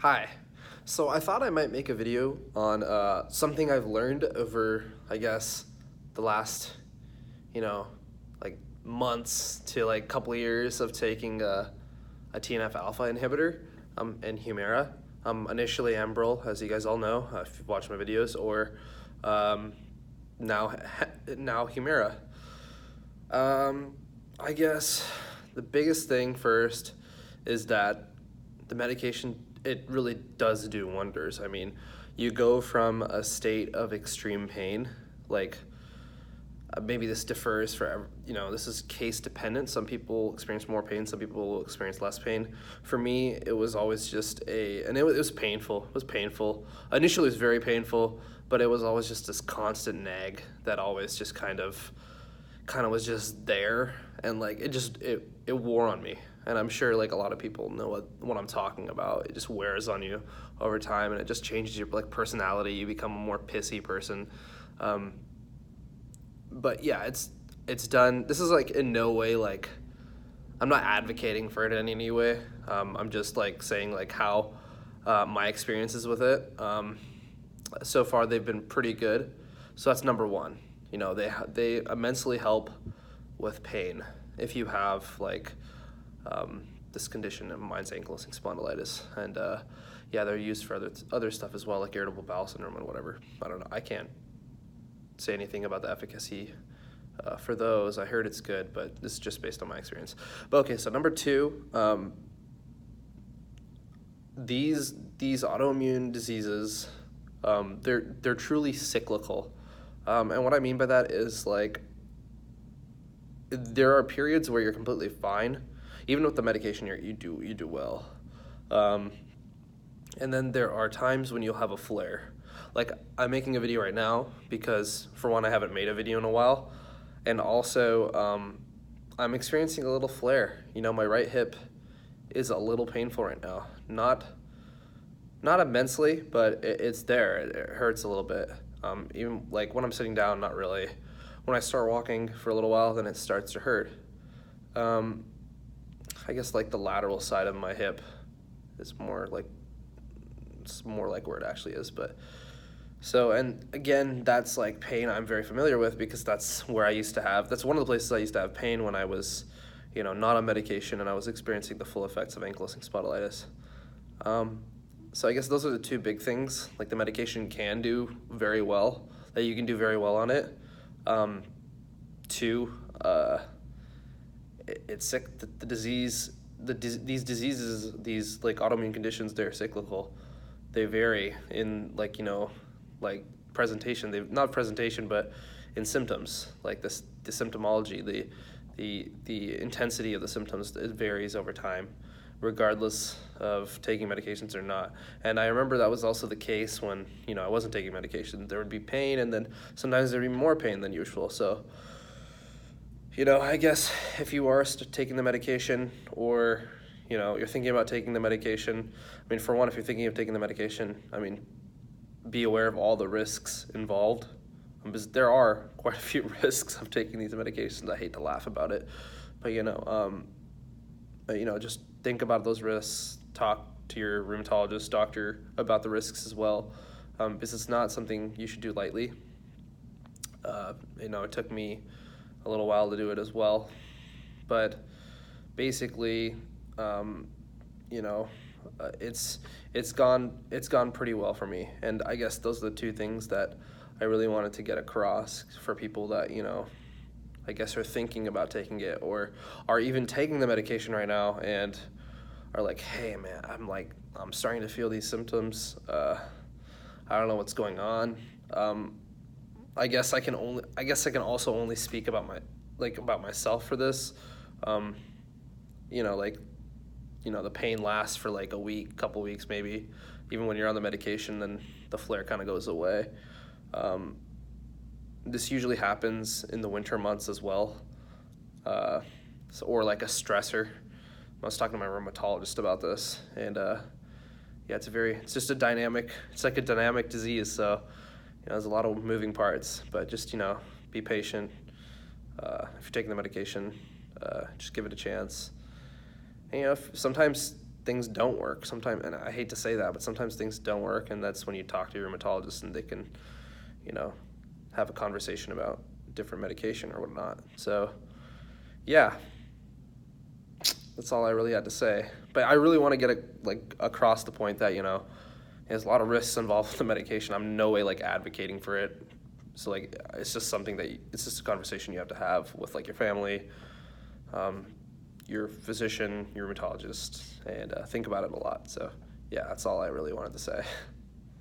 Hi. So I thought I might make a video on something I've learned over, I guess, the last, you know, like months to like couple of years of taking TNF alpha inhibitor and Humira. Initially Ambrel, as you guys all know, if you've watched my videos, or um, now Humira. I guess the biggest thing first is that the medication, it really does do wonders. I mean, you go from a state of extreme pain, like maybe this differs for, this is case dependent. Some people experience more pain, some people will experience less pain. For me, it was always just and it was painful. It was painful. Initially, it was very painful, but it was always just this constant nag that always just kind of was just there, and like it wore on me. And I'm sure like a lot of people know what I'm talking about. It just wears on you over time, and it just changes your like personality. You become a more pissy person. But yeah, it's done. This is like in no way like I'm not advocating for it in any way. I'm just like saying like how my experiences with it. So far they've been pretty good. So that's number one. They immensely help with pain if you have like this condition of mine's ankylosing spondylitis, and yeah, they're used for other stuff as well, like irritable bowel syndrome and whatever. I don't know. I can't say anything about the efficacy for those. I heard it's good, but this is just based on my experience. But okay, so number two, these autoimmune diseases, they're truly cyclical. And what I mean by that is like there are periods where you're completely fine, even with the medication you do well, and then there are times when you'll have a flare. Like I'm making a video right now because for one I haven't made a video in a while, and also I'm experiencing a little flare. My right hip is a little painful right now. Not immensely, but it's there. It hurts a little bit. Even like when I'm sitting down, not really. When I start walking for a little while, then it starts to hurt. I guess like the lateral side of my hip is more like where it actually is. But so, and again, that's like pain I'm very familiar with because that's one of the places I used to have pain when I was, not on medication and I was experiencing the full effects of ankylosing spondylitis. So I guess those are the two big things. Like the medication can do very well, that you can do very well on it. Two, it's sick. The disease, these diseases, these like autoimmune conditions, they're cyclical. They vary in like presentation. Not presentation, but in symptoms. Like the symptomology, the intensity of the symptoms, it varies over time, regardless of taking medications or not. And I remember that was also the case when, I wasn't taking medication. There would be pain, and then sometimes there'd be more pain than usual. So, I guess if you are taking the medication, or, you're thinking about taking the medication, I mean, for one, if you're thinking of taking the medication, I mean, be aware of all the risks involved. Because there are quite a few risks of taking these medications. I hate to laugh about it, but, just think about those risks. Talk to your rheumatologist, doctor about the risks as well, because it's not something you should do lightly. It took me a little while to do it as well, but basically, it's gone pretty well for me. And I guess those are the two things that I really wanted to get across for people that I guess are thinking about taking it, or are even taking the medication right now and are like, hey man, I'm starting to feel these symptoms. I don't know what's going on. I guess I can also only speak about myself for this. The pain lasts for like a week, couple weeks maybe. Even when you're on the medication, then the flare kind of goes away. This usually happens in the winter months as well, or like a stressor. I was talking to my rheumatologist about this, and yeah, it's just it's like a dynamic disease. So there's a lot of moving parts, but just be patient. If you're taking the medication, just give it a chance. And, sometimes things don't work sometimes, and I hate to say that, but sometimes things don't work, and that's when you talk to your rheumatologist and they can, you know, have a conversation about different medication or whatnot. So, yeah, that's all I really had to say. But I really want to get across the point that, you know, there's a lot of risks involved with the medication. I'm no way like advocating for it. So like, it's just something that it's just a conversation you have to have with like your family, your physician, your rheumatologist, and think about it a lot. So yeah, that's all I really wanted to say.